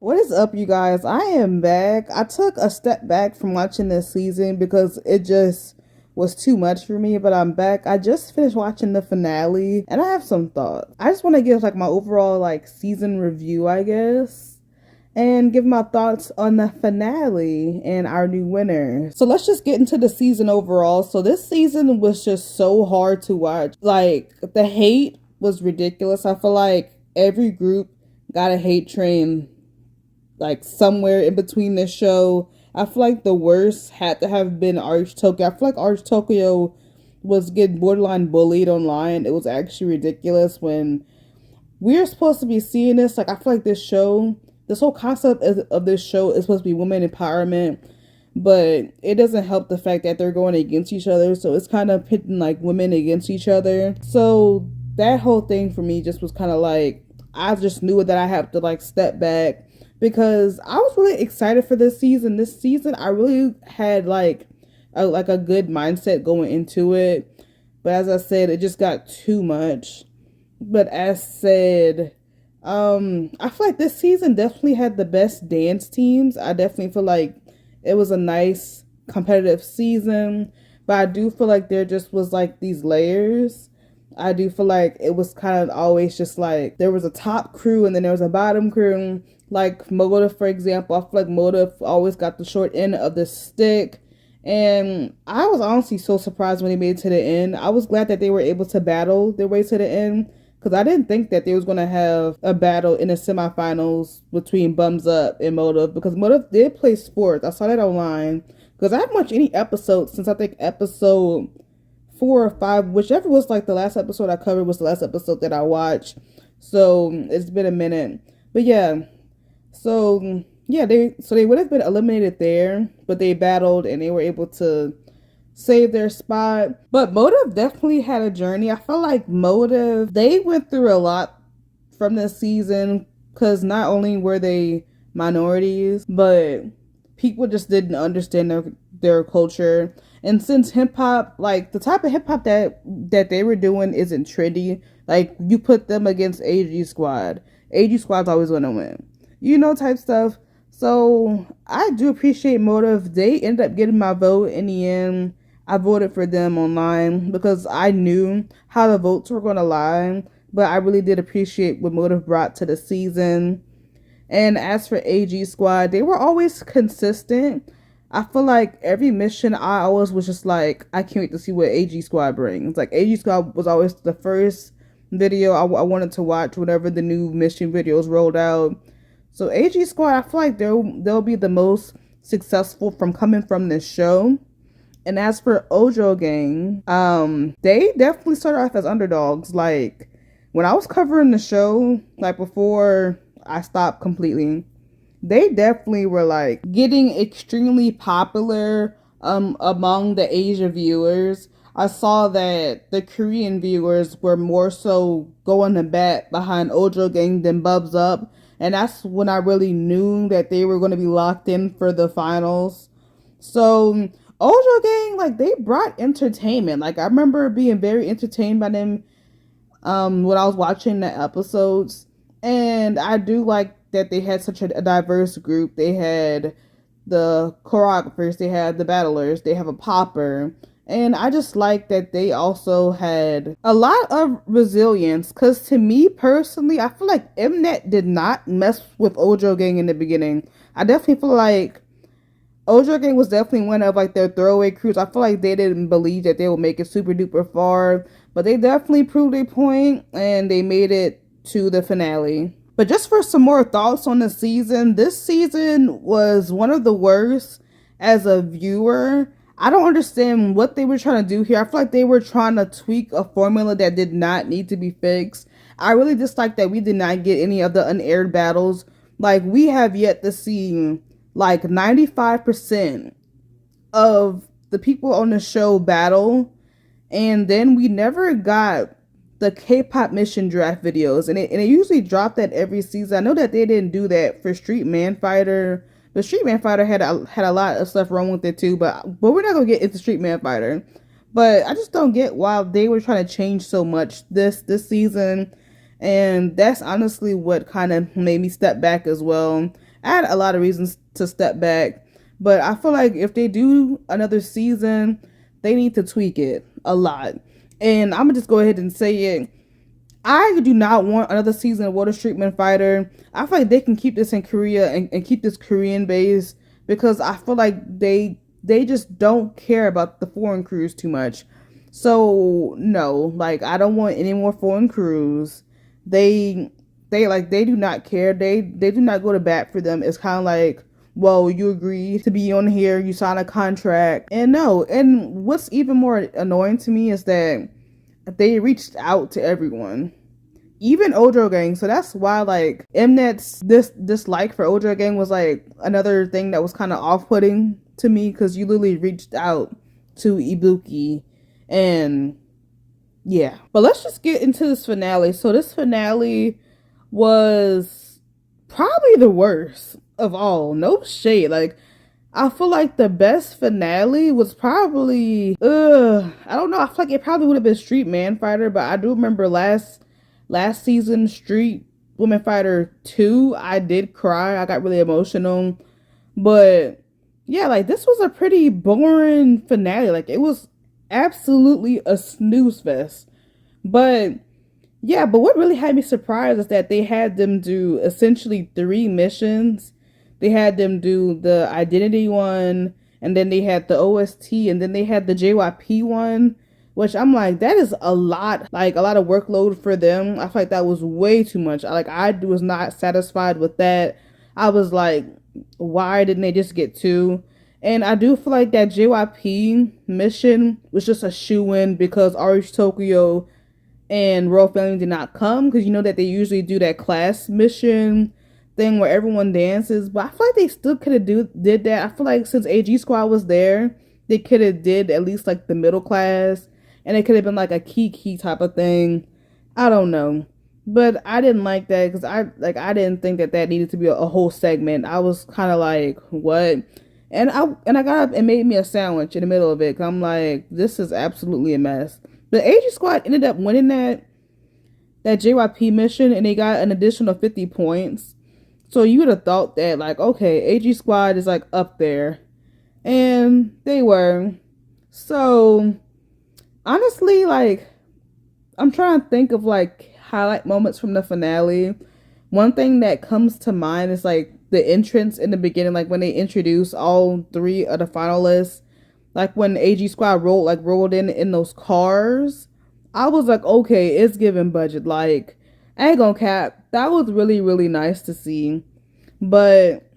What is up, you guys? I am back. I took a step back from watching this season because it just was too much for me, but I'm back. I just finished watching the finale and I have some thoughts. I just want to give my overall season review, I guess, and give my thoughts on the finale and our new winner. So let's just get into the season overall. So this season was just so hard to watch. The hate was ridiculous. I feel like every group got a hate train somewhere in between this show. I feel like the worst had to have been Arch Tokyo. I feel like Arch Tokyo was getting borderline bullied online. It was actually ridiculous when we are supposed to be seeing this. I feel like this whole concept of this show is supposed to be women empowerment, but it doesn't help the fact that they're going against each other. So it's kind of pitting women against each other. So that whole thing for me just was kind of I just knew that I have to step back, because I was really excited for this season. This season, I really had a good mindset going into it. But as I said, it just got too much. But as said, I feel like this season definitely had the best dance teams. I definitely feel like it was a nice competitive season. But I do feel like there just was these layers. I do feel like it was kind of always just there was a top crew and then there was a bottom crew. Like Motive, for example, I feel like Motive always got the short end of the stick. And I was honestly so surprised when they made it to the end. I was glad that they were able to battle their way to the end, because I didn't think that they was going to have a battle in the semifinals between Bums Up and Motive, because Motive did play sports. I saw that online, because I haven't watched any episodes since I think episode 4 or 5, whichever was the last episode I covered was the last episode that I watched. So it's been a minute. But yeah. So yeah, they would have been eliminated there, but they battled and they were able to save their spot. But Motive definitely had a journey. I feel like Motive, they went through a lot from this season, because not only were they minorities, but people just didn't understand their culture. And since hip hop, the type of hip hop that they were doing isn't trendy, you put them against AG Squad. AG Squad's always gonna win. Type stuff. So I do appreciate Motive. They ended up getting my vote in the end. I voted for them online because I knew how the votes were going to lie. But I really did appreciate what Motive brought to the season. And as for AG Squad, they were always consistent. I feel like every mission I always was just I can't wait to see what AG Squad brings. AG Squad was always the first video I wanted to watch whenever the new mission videos rolled out. So AG Squad, I feel like they'll be the most successful from coming from this show. And as for Ojo Gang, they definitely started off as underdogs. When I was covering the show, before I stopped completely, they definitely were getting extremely popular among the Asia viewers. I saw that the Korean viewers were more so going to bat behind Ojo Gang than Bubs Up. And that's when I really knew that they were going to be locked in for the finals. So Ojo Gang, they brought entertainment. I remember being very entertained by them when I was watching the episodes. And I do like that they had such a diverse group. They had the choreographers, they had the battlers, they have a popper. And I just like that they also had a lot of resilience, because to me personally, I feel like Mnet did not mess with Ojo Gang in the beginning. I definitely feel like Ojo Gang was definitely one of their throwaway crews. I feel like they didn't believe that they would make it super duper far, but they definitely proved a point and they made it to the finale. But just for some more thoughts on the season, this season was one of the worst as a viewer. I don't understand what they were trying to do here. I feel like they were trying to tweak a formula that did not need to be fixed. I really dislike that we did not get any of the unaired battles. We have yet to see 95% of the people on the show battle. And then we never got the K-pop mission draft videos. And it usually dropped that every season. I know that they didn't do that for Street Man Fighter. The Street Man Fighter had a lot of stuff wrong with it too, but we're not gonna get into Street Man Fighter. But I just don't get why they were trying to change so much this season. And that's honestly what kind of made me step back as well. I had a lot of reasons to step back, but I feel like if they do another season, they need to tweak it a lot. And I'm gonna just go ahead and say it. I do not want another season of Water Streetman Fighter. I feel like they can keep this in Korea and keep this Korean base because I feel like they just don't care about the foreign crews too much. So no, like I don't want any more foreign crews. They do not care. They do not go to bat for them. It's kind of like, well, you agreed to be on here, you sign a contract, and no. And what's even more annoying to me is that they reached out to everyone, even Ojo Gang. So that's why like Mnet's this dislike for Ojo Gang was like another thing that was kind of off-putting to me, because you literally reached out to Ibuki. And yeah, but let's just get into this finale. So this finale was probably the worst of all. No shade. Like, I feel like the best finale was probably I don't know. I feel like it probably would have been Street Man Fighter, but I do remember last season Street Woman Fighter 2, I did cry. I got really emotional. But yeah, like this was a pretty boring finale. Like it was absolutely a snooze fest. But yeah, but what really had me surprised is that they had them do essentially 3 missions. They had them do the identity one, and then they had the OST, and then they had the JYP one, which I'm like, that is a lot of workload for them. I feel like that was way too much. I was not satisfied with that. I was like, why didn't they just get 2? And I do feel like that JYP mission was just a shoe-in because RH Tokyo and Royal Family did not come, because you know that they usually do that class mission thing where everyone dances. But I feel like they still could have did that. I feel like since AG Squad was there, they could have did at least like the middle class, and it could have been like a key type of thing. I don't know. But I didn't like that because I didn't think that needed to be a whole segment. I was kind of like, what? And I got up and made me a sandwich in the middle of it, because I'm like, this is absolutely a mess. The AG Squad ended up winning that JYP mission, and they got an additional 50 points. So you would have thought that, like, okay, AG Squad is like up there. And they were. So honestly, like, I'm trying to think of like highlight moments from the finale. One thing that comes to mind is like the entrance in the beginning, like when they introduced all 3 of the finalists, like when AG Squad rolled in those cars. I was like, okay, it's giving budget. Like, I ain't gonna cap, that was really, really nice to see. But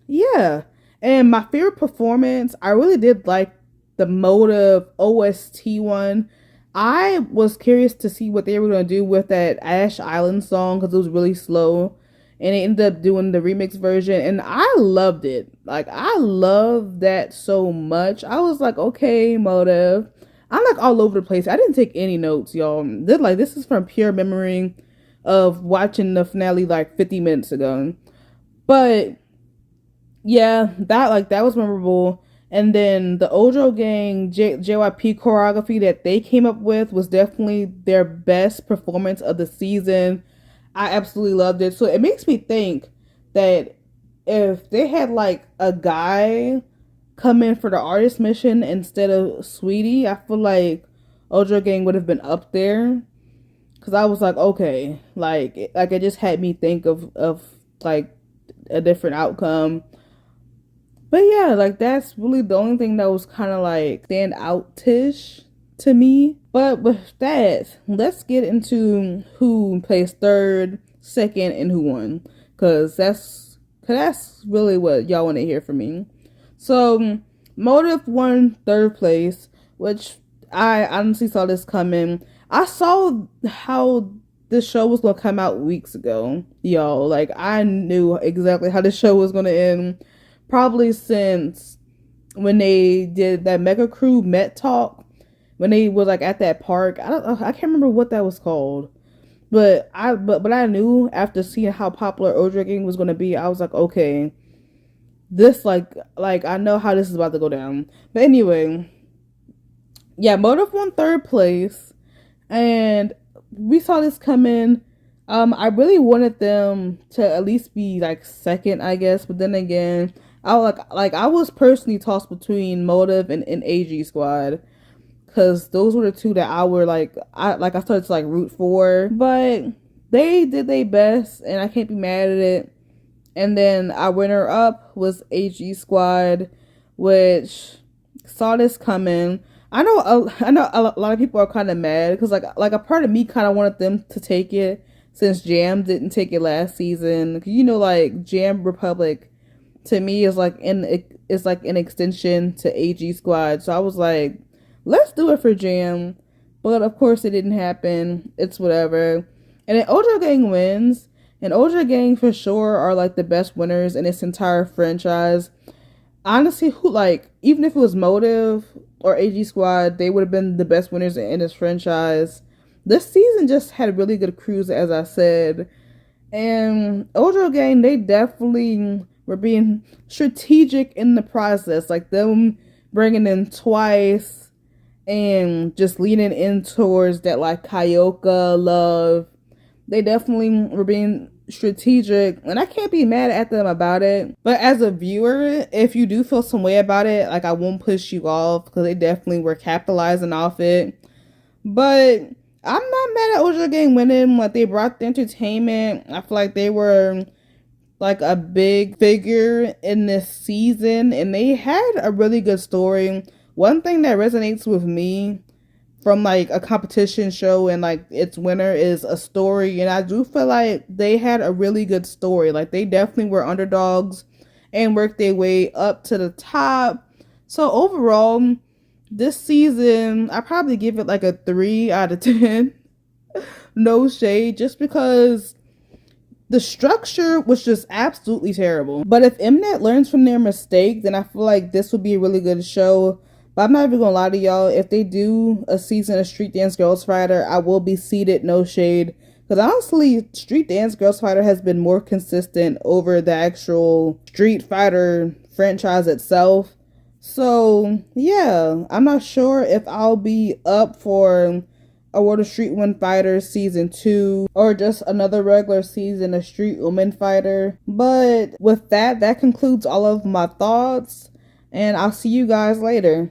yeah, and my favorite performance, I really did like the Motive OST one. I was curious to see what they were going to do with that Ash Island song, because it was really slow, and they ended up doing the remix version, and I loved it. Like, I love that so much. I was like, okay, Motive. I'm like all over the place. I didn't take any notes, y'all. This is from pure memory of watching the finale like 50 minutes ago. But yeah, that was memorable. And then the Ojo Gang JYP choreography that they came up with was definitely their best performance of the season. I absolutely loved it. So it makes me think that if they had like a guy come in for the artist mission instead of Sweetie, I feel like Ojo Gang would have been up there. Cause I was like, okay, like it just had me think of like a different outcome. But yeah, like that's really the only thing that was kind of like stand out-ish to me. But with that, let's get into who placed 3rd, 2nd, and who won. Cause that's really what y'all want to hear from me. So Motive won 3rd place, which I honestly saw this coming. I saw how this show was gonna come out weeks ago, y'all. Like, I knew exactly how the show was gonna end. Probably since when they did that Mega Crew Met Talk, when they were like at that park. I can't remember what that was called, but I knew after seeing how popular Ojo Gang was gonna be, I was like, okay, this like I know how this is about to go down. But anyway, yeah, Motive won 3rd place, and we saw this come in. I really wanted them to at least be like second, I guess. But then again, I was personally tossed between Motive and AG Squad, because those were the two that I started to like root for. But they did their best, and I can't be mad at it. And then our winner up was AG Squad, which saw this coming. I know a lot of people are kind of mad because like a part of me kind of wanted them to take it since Jam didn't take it last season. You know, like Jam Republic to me is like an extension to AG Squad. So I was like, let's do it for Jam. But of course it didn't happen. It's whatever. And then Ojo Gang wins. And Ojo Gang for sure are like the best winners in this entire franchise. Honestly, who like even if it was Motive or AG Squad, they would have been the best winners in this franchise. This season just had really good crews, as I said. And Ojo Gang, they definitely were being strategic in the process. Like them bringing in Twice and just leaning in towards that like Kyoka love. They definitely were being strategic, and I can't be mad at them about it. But as a viewer, if you do feel some way about it, like I won't push you off because they definitely were capitalizing off it. But I'm not mad at Ojo Gang winning. Like they brought the entertainment. I feel like they were like a big figure in this season, and they had a really good story. One thing that resonates with me from like a competition show and like its winner is a story, and I do feel like they had a really good story. Like they definitely were underdogs and worked their way up to the top. So overall, this season I probably give it like a 3 out of 10. No shade, just because the structure was just absolutely terrible. But if Mnet learns from their mistake, then I feel like this would be a really good show. But I'm not even gonna lie to y'all, if they do a season of Street Dance Girls Fighter, I will be seated, no shade. Because honestly, Street Dance Girls Fighter has been more consistent over the actual Street Fighter franchise itself. So, yeah, I'm not sure if I'll be up for a World of Street Women Fighter Season 2 or just another regular season of Street Women Fighter. But with that, that concludes all of my thoughts, and I'll see you guys later.